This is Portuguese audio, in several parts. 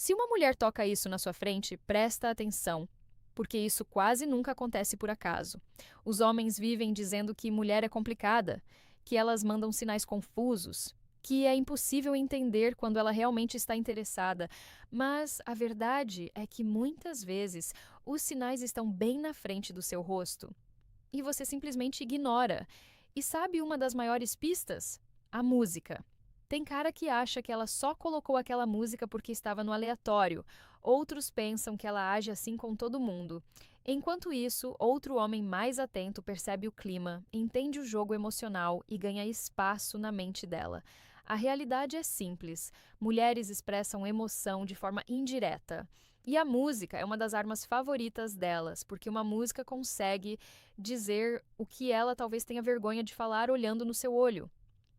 Se uma mulher toca isso na sua frente, presta atenção, porque isso quase nunca acontece por acaso. Os homens vivem dizendo que mulher é complicada, que elas mandam sinais confusos, que é impossível entender quando ela realmente está interessada. Mas a verdade é que muitas vezes os sinais estão bem na frente do seu rosto e você simplesmente ignora. E sabe uma das maiores pistas? A música. Tem cara que acha que ela só colocou aquela música porque estava no aleatório. Outros pensam que ela age assim com todo mundo. Enquanto isso, outro homem mais atento percebe o clima, entende o jogo emocional e ganha espaço na mente dela. A realidade é simples: mulheres expressam emoção de forma indireta. E a música é uma das armas favoritas delas, porque uma música consegue dizer o que ela talvez tenha vergonha de falar olhando no seu olho.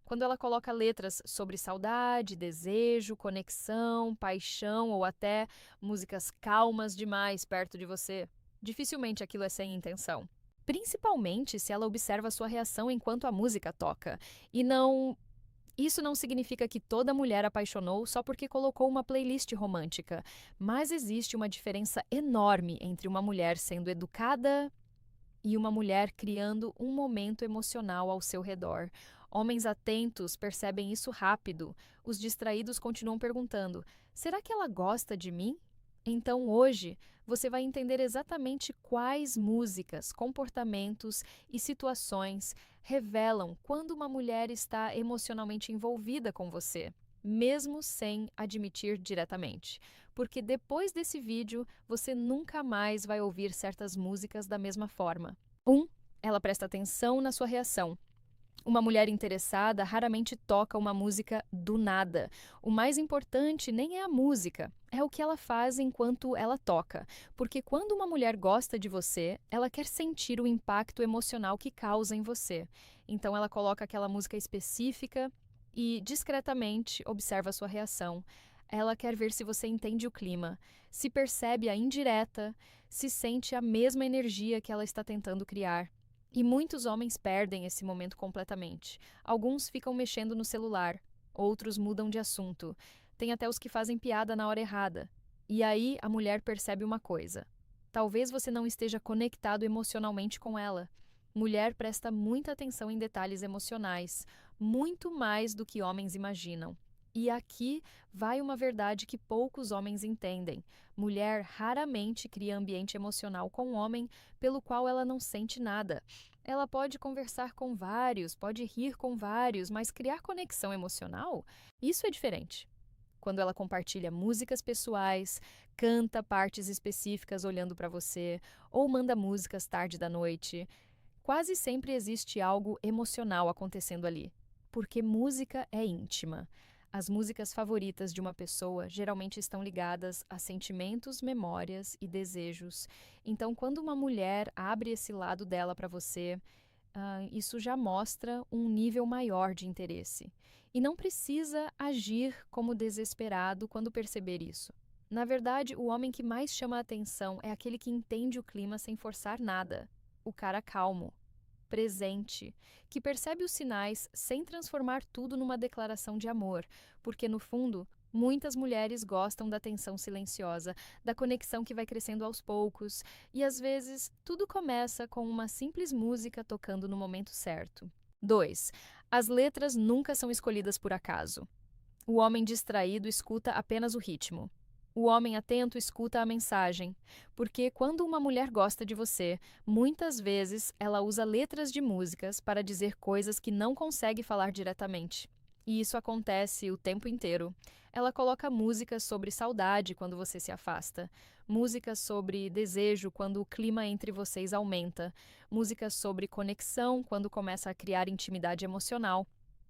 Quando ela coloca letras sobre saudade, desejo, conexão, paixão ou até músicas calmas demais perto de você, dificilmente aquilo é sem intenção. Principalmente se ela observa a sua reação enquanto a música toca. E não. Isso não significa que toda mulher apaixonou só porque colocou uma playlist romântica, mas existe uma diferença enorme entre uma mulher sendo educada e uma mulher criando um momento emocional ao seu redor. Homens atentos percebem isso rápido. Os distraídos continuam perguntando: será que ela gosta de mim? Então, hoje, você vai entender exatamente quais músicas, comportamentos e situações revelam quando uma mulher está emocionalmente envolvida com você, mesmo sem admitir diretamente. Porque depois desse vídeo, você nunca mais vai ouvir certas músicas da mesma forma. 1. Ela presta atenção na sua reação. Uma mulher interessada raramente toca uma música do nada. O mais importante nem é a música, é o que ela faz enquanto ela toca. Porque quando uma mulher gosta de você, ela quer sentir o impacto emocional que causa em você. Então ela coloca aquela música específica e discretamente observa a sua reação. Ela quer ver se você entende o clima, se percebe a indireta, se sente a mesma energia que ela está tentando criar. E muitos homens perdem esse momento completamente. Alguns ficam mexendo no celular, outros mudam de assunto. Tem até os que fazem piada na hora errada. E aí a mulher percebe uma coisa: talvez você não esteja conectado emocionalmente com ela. Mulher presta muita atenção em detalhes emocionais, muito mais do que homens imaginam. E aqui vai uma verdade que poucos homens entendem: mulher raramente cria ambiente emocional com um homem pelo qual ela não sente nada. Ela pode conversar com vários, pode rir com vários, mas criar conexão emocional? Isso é diferente. Quando ela compartilha músicas pessoais, canta partes específicas olhando para você, ou manda músicas tarde da noite, quase sempre existe algo emocional acontecendo ali, porque música é íntima. As músicas favoritas de uma pessoa geralmente estão ligadas a sentimentos, memórias e desejos. Então, quando uma mulher abre esse lado dela para você, isso já mostra um nível maior de interesse. E não precisa agir como desesperado quando perceber isso. Na verdade, o homem que mais chama a atenção é aquele que entende o clima sem forçar nada. O cara calmo, presente, que percebe os sinais sem transformar tudo numa declaração de amor, porque no fundo, muitas mulheres gostam da atenção silenciosa, da conexão que vai crescendo aos poucos, e às vezes tudo começa com uma simples música tocando no momento certo. 2. As letras nunca são escolhidas por acaso. O homem distraído escuta apenas o ritmo. O homem atento escuta a mensagem, porque quando uma mulher gosta de você, muitas vezes ela usa letras de músicas para dizer coisas que não consegue falar diretamente. E isso acontece o tempo inteiro. Ela coloca músicas sobre saudade quando você se afasta, músicas sobre desejo quando o clima entre vocês aumenta, músicas sobre conexão quando começa a criar intimidade emocional.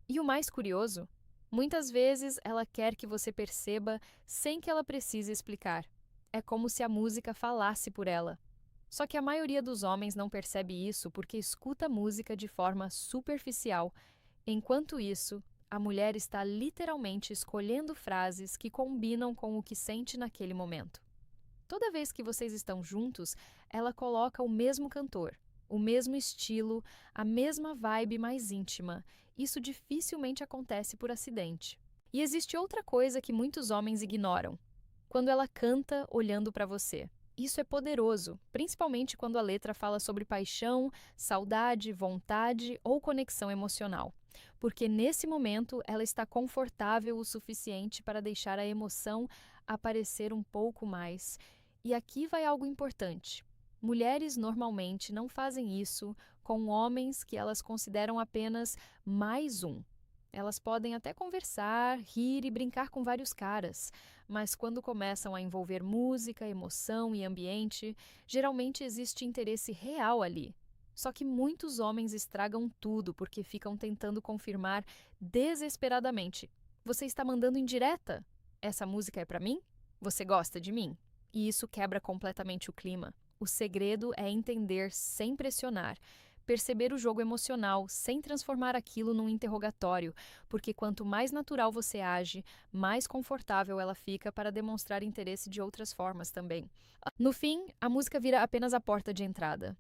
E o mais curioso, muitas vezes ela quer que você perceba sem que ela precise explicar. É como se a música falasse por ela. Só que a maioria dos homens não percebe isso porque escuta a música de forma superficial. Enquanto isso, a mulher está literalmente escolhendo frases que combinam com o que sente naquele momento. Toda vez que vocês estão juntos, ela coloca o mesmo cantor, o mesmo estilo, a mesma vibe mais íntima. Isso dificilmente acontece por acidente. E existe outra coisa que muitos homens ignoram. quando ela canta olhando para você. Isso é poderoso, principalmente quando a letra fala sobre paixão, saudade, vontade ou conexão emocional. Porque nesse momento ela está confortável o suficiente para deixar a emoção aparecer um pouco mais. E aqui vai algo importante. Mulheres normalmente não fazem isso com homens que elas consideram apenas mais um. Elas podem até conversar, rir e brincar com vários caras, mas quando começam a envolver música, emoção e ambiente, geralmente existe interesse real ali. Só que muitos homens estragam tudo porque ficam tentando confirmar desesperadamente: você está mandando indireta? Essa música é para mim? Você gosta de mim? E isso quebra completamente o clima. O segredo é entender sem pressionar. Perceber o jogo emocional sem transformar aquilo num interrogatório, porque quanto mais natural você age, mais confortável ela fica para demonstrar interesse de outras formas também. No fim, a música vira apenas a porta de entrada.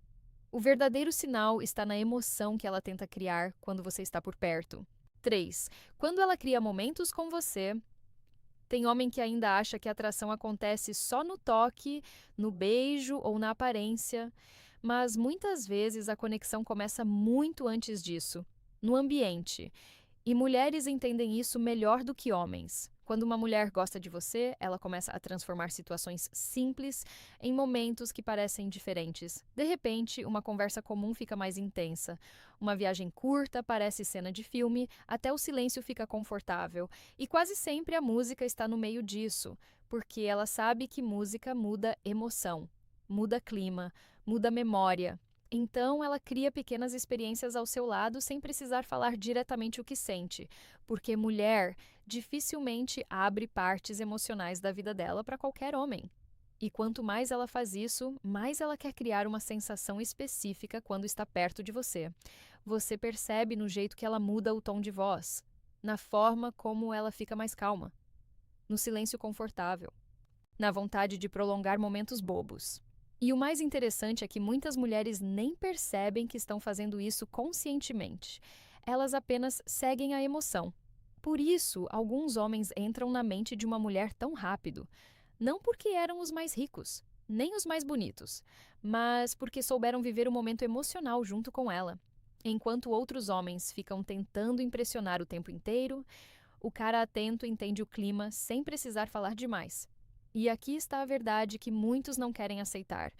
O verdadeiro sinal está na emoção que ela tenta criar quando você está por perto. 3. Quando ela cria momentos com você. Tem homem que ainda acha que a atração acontece só no toque, no beijo ou na aparência, mas muitas vezes a conexão começa muito antes disso, no ambiente. E mulheres entendem isso melhor do que homens. Quando uma mulher gosta de você, ela começa a transformar situações simples em momentos que parecem diferentes. De repente, uma conversa comum fica mais intensa. Uma viagem curta parece cena de filme, até o silêncio fica confortável. E quase sempre a música está no meio disso, porque ela sabe que música muda emoção, muda clima, muda memória. Então, ela cria pequenas experiências ao seu lado sem precisar falar diretamente o que sente, porque mulher dificilmente abre partes emocionais da vida dela para qualquer homem. E quanto mais ela faz isso, mais ela quer criar uma sensação específica quando está perto de você. Você percebe no jeito que ela muda o tom de voz, na forma como ela fica mais calma, no silêncio confortável, na vontade de prolongar momentos bobos. E o mais interessante é que muitas mulheres nem percebem que estão fazendo isso conscientemente. Elas apenas seguem a emoção. Por isso, alguns homens entram na mente de uma mulher tão rápido. Não porque eram os mais ricos, nem os mais bonitos, mas porque souberam viver o momento emocional junto com ela. Enquanto outros homens ficam tentando impressionar o tempo inteiro, o cara atento entende o clima sem precisar falar demais. E aqui está a verdade que muitos não querem aceitar.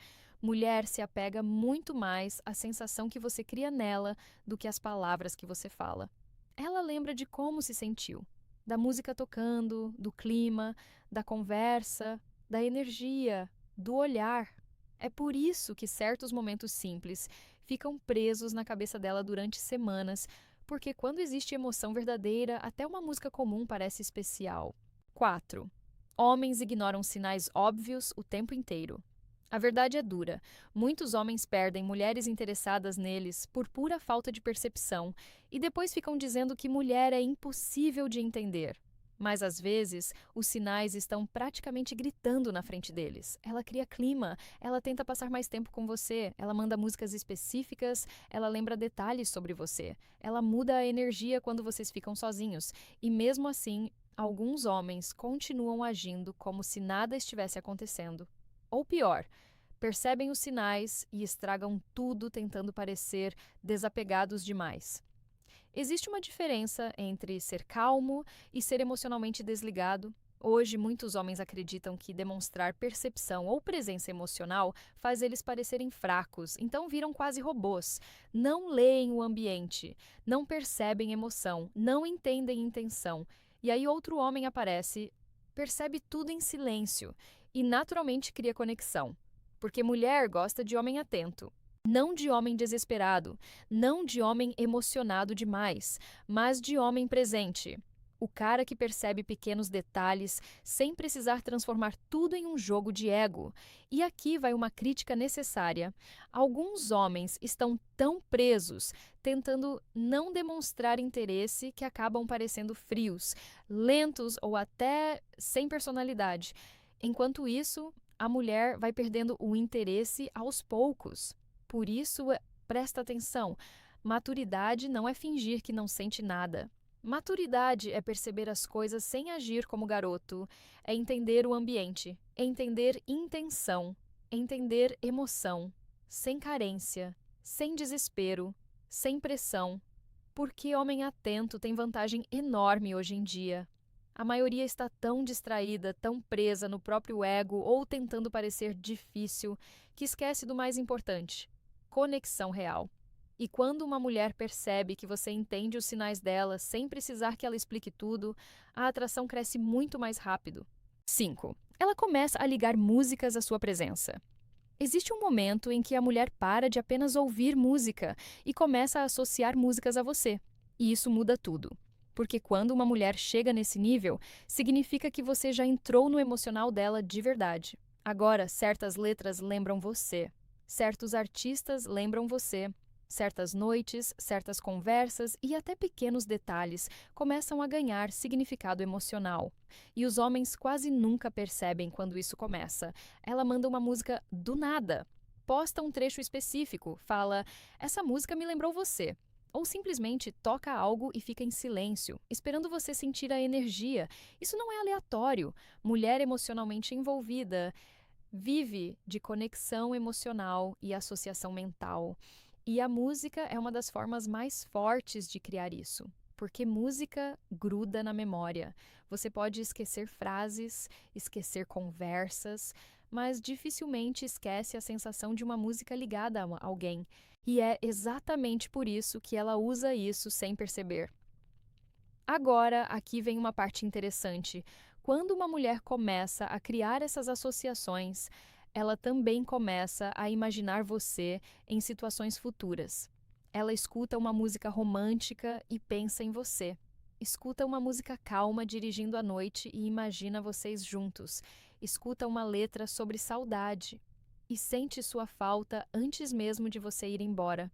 Mulher se apega muito mais à sensação que você cria nela do que às palavras que você fala. Ela lembra de como se sentiu, da música tocando, do clima, da conversa, da energia, do olhar. É por isso que certos momentos simples ficam presos na cabeça dela durante semanas, porque quando existe emoção verdadeira, até uma música comum parece especial. 4. Homens ignoram sinais óbvios o tempo inteiro. A verdade é dura. Muitos homens perdem mulheres interessadas neles por pura falta de percepção e depois ficam dizendo que mulher é impossível de entender. Mas às vezes, os sinais estão praticamente gritando na frente deles. Ela cria clima, ela tenta passar mais tempo com você, ela manda músicas específicas, ela lembra detalhes sobre você, ela muda a energia quando vocês ficam sozinhos. E mesmo assim, alguns homens continuam agindo como se nada estivesse acontecendo. Ou pior, percebem os sinais e estragam tudo tentando parecer desapegados demais. Existe uma diferença entre ser calmo e ser emocionalmente desligado. Hoje, muitos homens acreditam que demonstrar percepção ou presença emocional faz eles parecerem fracos, então viram quase robôs. Não leem o ambiente, não percebem emoção, não entendem intenção. E aí outro homem aparece, percebe tudo em silêncio e naturalmente cria conexão. Porque mulher gosta de homem atento. Não de homem desesperado, não de homem emocionado demais, mas de homem presente. O cara que percebe pequenos detalhes sem precisar transformar tudo em um jogo de ego. E aqui vai uma crítica necessária. Alguns homens estão tão presos, tentando não demonstrar interesse, que acabam parecendo frios, lentos ou até sem personalidade. Enquanto isso, a mulher vai perdendo o interesse aos poucos. Por isso, presta atenção, maturidade não é fingir que não sente nada. Maturidade é perceber as coisas sem agir como garoto, é entender o ambiente, é entender intenção, é entender emoção, sem carência, sem desespero, sem pressão. Porque homem atento tem vantagem enorme hoje em dia. A maioria está tão distraída, tão presa no próprio ego ou tentando parecer difícil, que esquece do mais importante: conexão real. E quando uma mulher percebe que você entende os sinais dela sem precisar que ela explique tudo, a atração cresce muito mais rápido. 5. Ela começa a ligar músicas à sua presença. Existe um momento em que a mulher para de apenas ouvir música e começa a associar músicas a você. E isso muda tudo. Porque quando uma mulher chega nesse nível, significa que você já entrou no emocional dela de verdade. Agora, certas letras lembram você. Certos artistas lembram você. Certas noites, certas conversas e até pequenos detalhes começam a ganhar significado emocional. E os homens quase nunca percebem quando isso começa. Ela manda uma música do nada. Posta um trecho específico, fala: "Essa música me lembrou você." Ou simplesmente toca algo e fica em silêncio, esperando você sentir a energia. Isso não é aleatório. Mulher emocionalmente envolvida vive de conexão emocional e associação mental. E a música é uma das formas mais fortes de criar isso, porque música gruda na memória. Você pode esquecer frases, esquecer conversas, mas dificilmente esquece a sensação de uma música ligada a alguém. E é exatamente por isso que ela usa isso sem perceber. Agora, aqui vem uma parte interessante. Quando uma mulher começa a criar essas associações, ela também começa a imaginar você em situações futuras. Ela escuta uma música romântica e pensa em você. Escuta uma música calma dirigindo à noite e imagina vocês juntos. Escuta uma letra sobre saudade e sente sua falta antes mesmo de você ir embora.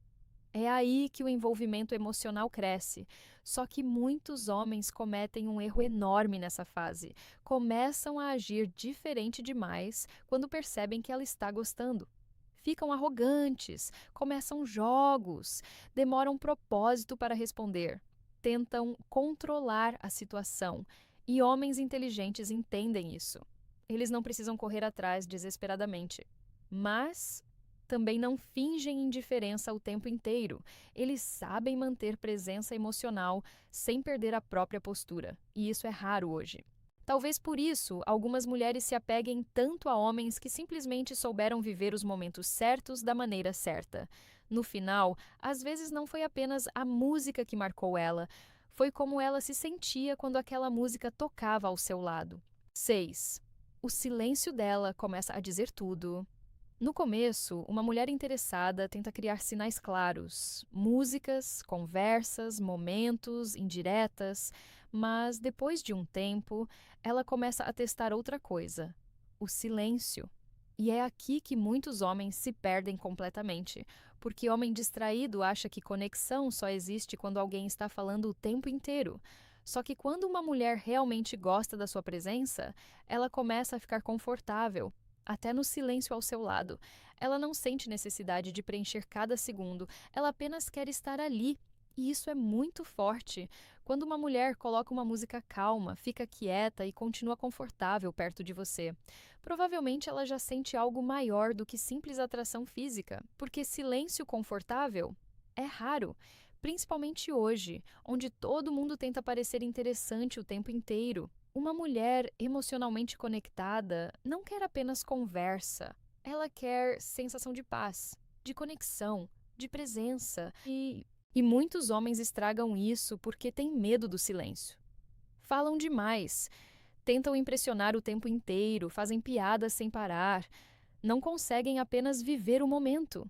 É aí que o envolvimento emocional cresce. Só que muitos homens cometem um erro enorme nessa fase. Começam a agir diferente demais quando percebem que ela está gostando. Ficam arrogantes, começam jogos, demoram propósito para responder, tentam controlar a situação. E homens inteligentes entendem isso. Eles não precisam correr atrás desesperadamente. Mas também não fingem indiferença o tempo inteiro. Eles sabem manter presença emocional sem perder a própria postura, e isso é raro hoje. Talvez por isso, algumas mulheres se apeguem tanto a homens que simplesmente souberam viver os momentos certos da maneira certa. No final, às vezes não foi apenas a música que marcou ela, foi como ela se sentia quando aquela música tocava ao seu lado. 6. O silêncio dela começa a dizer tudo. No começo, uma mulher interessada tenta criar sinais claros, músicas, conversas, momentos, indiretas, mas depois de um tempo, ela começa a testar outra coisa: o silêncio. E é aqui que muitos homens se perdem completamente, porque homem distraído acha que conexão só existe quando alguém está falando o tempo inteiro. Só que quando uma mulher realmente gosta da sua presença, ela começa a ficar confortável. Até no silêncio ao seu lado. Ela não sente necessidade de preencher cada segundo, ela apenas quer estar ali. E isso é muito forte. Quando uma mulher coloca uma música calma, fica quieta e continua confortável perto de você, provavelmente ela já sente algo maior do que simples atração física, porque silêncio confortável é raro. Principalmente hoje, onde todo mundo tenta parecer interessante o tempo inteiro. Uma mulher emocionalmente conectada não quer apenas conversa. Ela quer sensação de paz, de conexão, de presença. E muitos homens estragam isso porque têm medo do silêncio. Falam demais, tentam impressionar o tempo inteiro, fazem piadas sem parar. Não conseguem apenas viver o momento.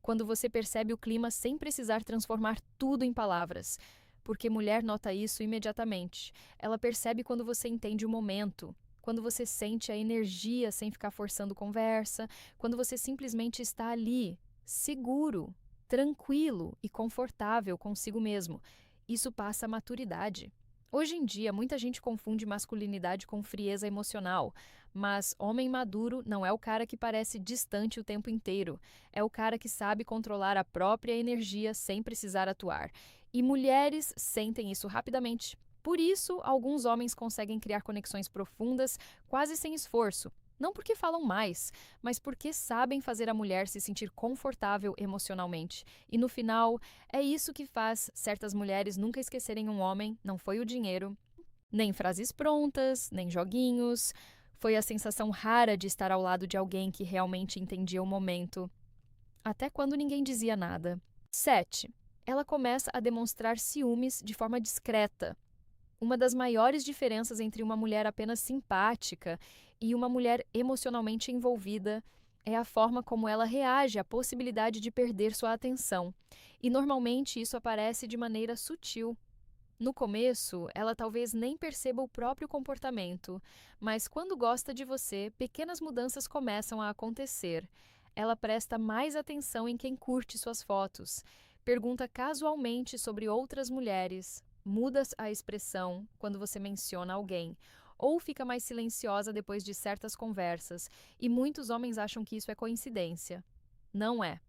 Quando você percebe o clima sem precisar transformar tudo em palavras. Porque mulher nota isso imediatamente. Ela percebe quando você entende o momento, quando você sente a energia sem ficar forçando conversa, quando você simplesmente está ali, seguro, tranquilo e confortável consigo mesmo. Isso passa maturidade. Hoje em dia, muita gente confunde masculinidade com frieza emocional, mas homem maduro não é o cara que parece distante o tempo inteiro, é o cara que sabe controlar a própria energia sem precisar atuar. E mulheres sentem isso rapidamente. Por isso, alguns homens conseguem criar conexões profundas quase sem esforço. Não porque falam mais, mas porque sabem fazer a mulher se sentir confortável emocionalmente. E no final, é isso que faz certas mulheres nunca esquecerem um homem, não foi o dinheiro, nem frases prontas, nem joguinhos. Foi a sensação rara de estar ao lado de alguém que realmente entendia o momento, até quando ninguém dizia nada. 7. Ela começa a demonstrar ciúmes de forma discreta. Uma das maiores diferenças entre uma mulher apenas simpática e uma mulher emocionalmente envolvida é a forma como ela reage à possibilidade de perder sua atenção. E normalmente isso aparece de maneira sutil. No começo, ela talvez nem perceba o próprio comportamento, mas quando gosta de você, pequenas mudanças começam a acontecer. Ela presta mais atenção em quem curte suas fotos, pergunta casualmente sobre outras mulheres, muda a expressão quando você menciona alguém, ou fica mais silenciosa depois de certas conversas, e muitos homens acham que isso é coincidência. Não é.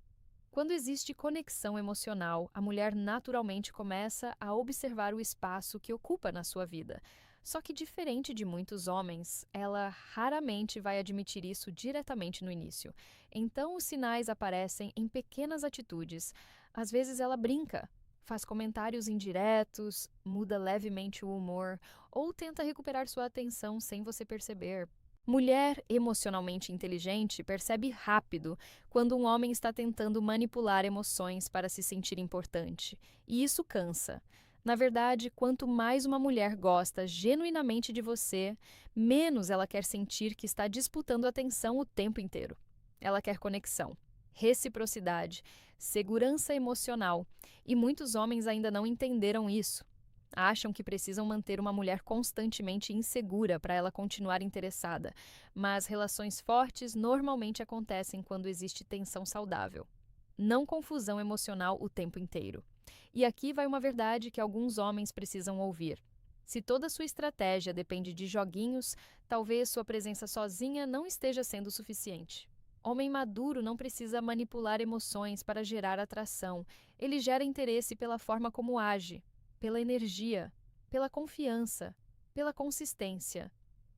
Quando existe conexão emocional, a mulher naturalmente começa a observar o espaço que ocupa na sua vida. Só que, diferente de muitos homens, ela raramente vai admitir isso diretamente no início. Então, os sinais aparecem em pequenas atitudes. Às vezes, ela brinca, faz comentários indiretos, muda levemente o humor ou tenta recuperar sua atenção sem você perceber. Mulher emocionalmente inteligente percebe rápido quando um homem está tentando manipular emoções para se sentir importante, e isso cansa. Na verdade, quanto mais uma mulher gosta genuinamente de você, menos ela quer sentir que está disputando atenção o tempo inteiro. Ela quer conexão, reciprocidade, segurança emocional, e muitos homens ainda não entenderam isso. Acham que precisam manter uma mulher constantemente insegura para ela continuar interessada, mas relações fortes normalmente acontecem quando existe tensão saudável, não confusão emocional o tempo inteiro. E aqui vai uma verdade que alguns homens precisam ouvir. Se toda sua estratégia depende de joguinhos, talvez sua presença sozinha não esteja sendo suficiente. Homem maduro não precisa manipular emoções para gerar atração, ele gera interesse pela forma como age, pela energia, pela confiança, pela consistência.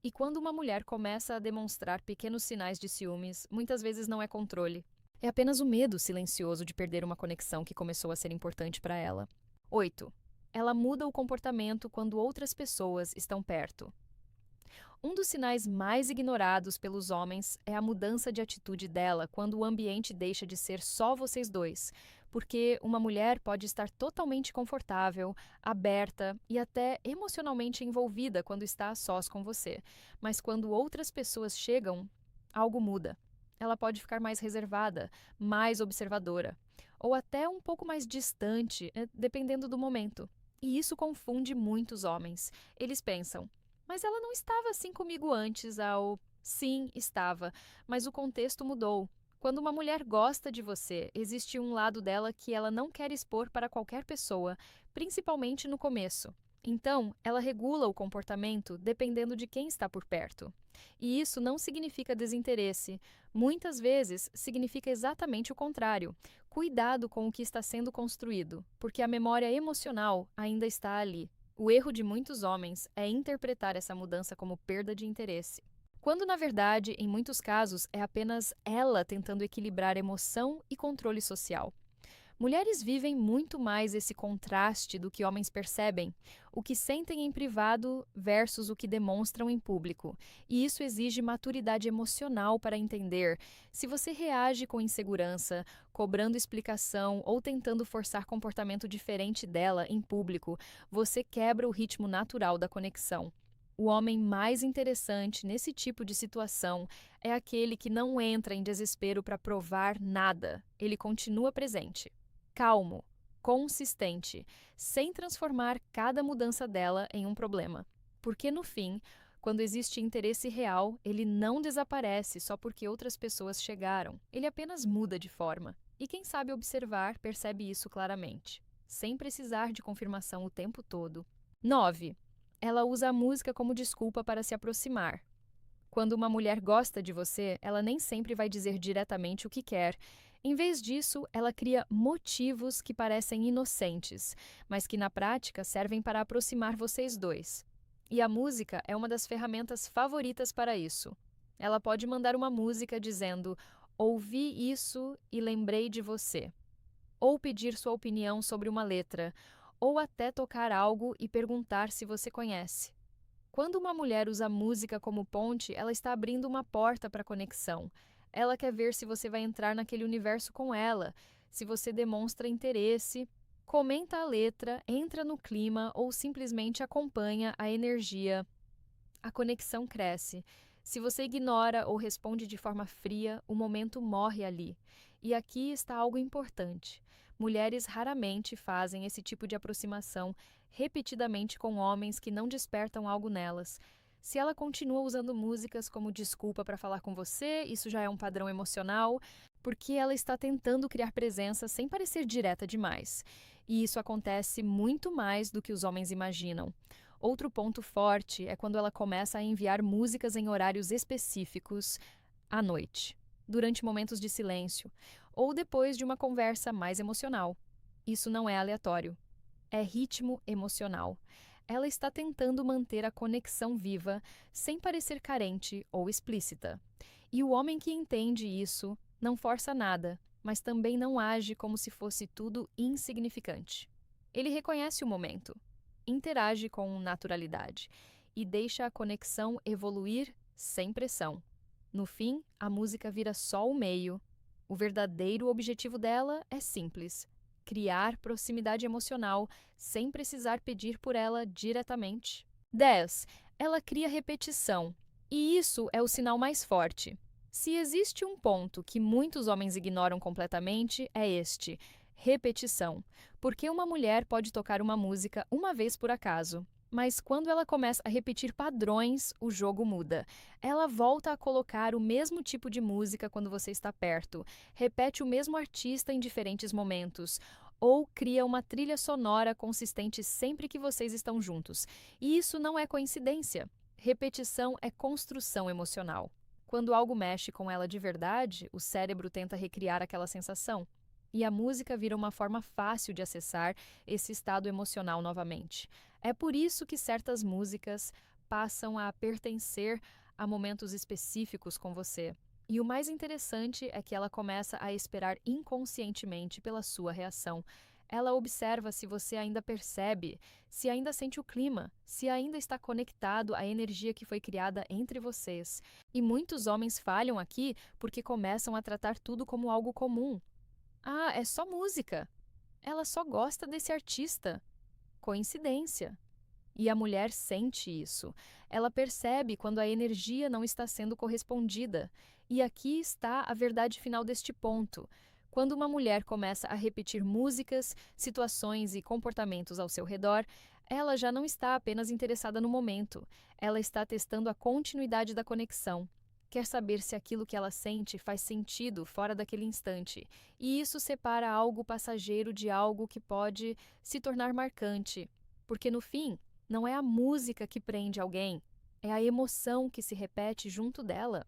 E quando uma mulher começa a demonstrar pequenos sinais de ciúmes, muitas vezes não é controle. É apenas o medo silencioso de perder uma conexão que começou a ser importante para ela. 8. Ela muda o comportamento quando outras pessoas estão perto. Um dos sinais mais ignorados pelos homens é a mudança de atitude dela quando o ambiente deixa de ser só vocês dois, porque uma mulher pode estar totalmente confortável, aberta e até emocionalmente envolvida quando está a sós com você, mas quando outras pessoas chegam, algo muda. Ela pode ficar mais reservada, mais observadora, ou até um pouco mais distante, dependendo do momento. E isso confunde muitos homens. Eles pensam: mas ela não estava assim comigo antes, ao... Sim, estava, mas o contexto mudou. Quando uma mulher gosta de você, existe um lado dela que ela não quer expor para qualquer pessoa, principalmente no começo. Então, ela regula o comportamento dependendo de quem está por perto. E isso não significa desinteresse. Muitas vezes significa exatamente o contrário. Cuidado com o que está sendo construído, porque a memória emocional ainda está ali. O erro de muitos homens é interpretar essa mudança como perda de interesse, quando, na verdade, em muitos casos, é apenas ela tentando equilibrar emoção e controle social. Mulheres vivem muito mais esse contraste do que homens percebem, o que sentem em privado versus o que demonstram em público, e isso exige maturidade emocional para entender se você reage com insegurança, cobrando explicação ou tentando forçar comportamento diferente dela em público, você quebra o ritmo natural da conexão. O homem mais interessante nesse tipo de situação é aquele que não entra em desespero para provar nada, ele continua presente. Calmo, consistente, sem transformar cada mudança dela em um problema. Porque no fim, quando existe interesse real, ele não desaparece só porque outras pessoas chegaram, ele apenas muda de forma. E quem sabe observar percebe isso claramente, sem precisar de confirmação o tempo todo. 9. Ela usa a música como desculpa para se aproximar. Quando uma mulher gosta de você, ela nem sempre vai dizer diretamente o que quer. Em vez disso, ela cria motivos que parecem inocentes, mas que na prática servem para aproximar vocês dois. E a música é uma das ferramentas favoritas para isso. Ela pode mandar uma música dizendo: "Ouvi isso e lembrei de você", ou pedir sua opinião sobre uma letra, ou até tocar algo e perguntar se você conhece. Quando uma mulher usa música como ponte, ela está abrindo uma porta para conexão. Ela quer ver se você vai entrar naquele universo com ela, se você demonstra interesse, comenta a letra, entra no clima ou simplesmente acompanha a energia. A conexão cresce. Se você ignora ou responde de forma fria, o momento morre ali. E aqui está algo importante. Mulheres raramente fazem esse tipo de aproximação repetidamente com homens que não despertam algo nelas. Se ela continua usando músicas como desculpa para falar com você, isso já é um padrão emocional, porque ela está tentando criar presença sem parecer direta demais. E isso acontece muito mais do que os homens imaginam. Outro ponto forte é quando ela começa a enviar músicas em horários específicos à noite, durante momentos de silêncio, ou depois de uma conversa mais emocional. Isso não é aleatório, é ritmo emocional. Ela está tentando manter a conexão viva, sem parecer carente ou explícita. E o homem que entende isso não força nada, mas também não age como se fosse tudo insignificante. Ele reconhece o momento, interage com naturalidade e deixa a conexão evoluir sem pressão. No fim, a música vira só o meio. O verdadeiro objetivo dela é simples: criar proximidade emocional sem precisar pedir por ela diretamente. 10. Ela cria repetição. E isso é o sinal mais forte. Se existe um ponto que muitos homens ignoram completamente, é este: repetição. Porque uma mulher pode tocar uma música uma vez por acaso, mas quando ela começa a repetir padrões, o jogo muda. Ela volta a colocar o mesmo tipo de música quando você está perto, repete o mesmo artista em diferentes momentos, ou cria uma trilha sonora consistente sempre que vocês estão juntos. E isso não é coincidência. Repetição é construção emocional. Quando algo mexe com ela de verdade, o cérebro tenta recriar aquela sensação. E a música vira uma forma fácil de acessar esse estado emocional novamente. É por isso que certas músicas passam a pertencer a momentos específicos com você. E o mais interessante é que ela começa a esperar inconscientemente pela sua reação. Ela observa se você ainda percebe, se ainda sente o clima, se ainda está conectado à energia que foi criada entre vocês. E muitos homens falham aqui porque começam a tratar tudo como algo comum. Ah, é só música. Ela só gosta desse artista. Coincidência. E a mulher sente isso. Ela percebe quando a energia não está sendo correspondida. E aqui está a verdade final deste ponto. Quando uma mulher começa a repetir músicas, situações e comportamentos ao seu redor, ela já não está apenas interessada no momento. Ela está testando a continuidade da conexão. Quer saber se aquilo que ela sente faz sentido fora daquele instante. E isso separa algo passageiro de algo que pode se tornar marcante. Porque no fim, não é a música que prende alguém, é a emoção que se repete junto dela.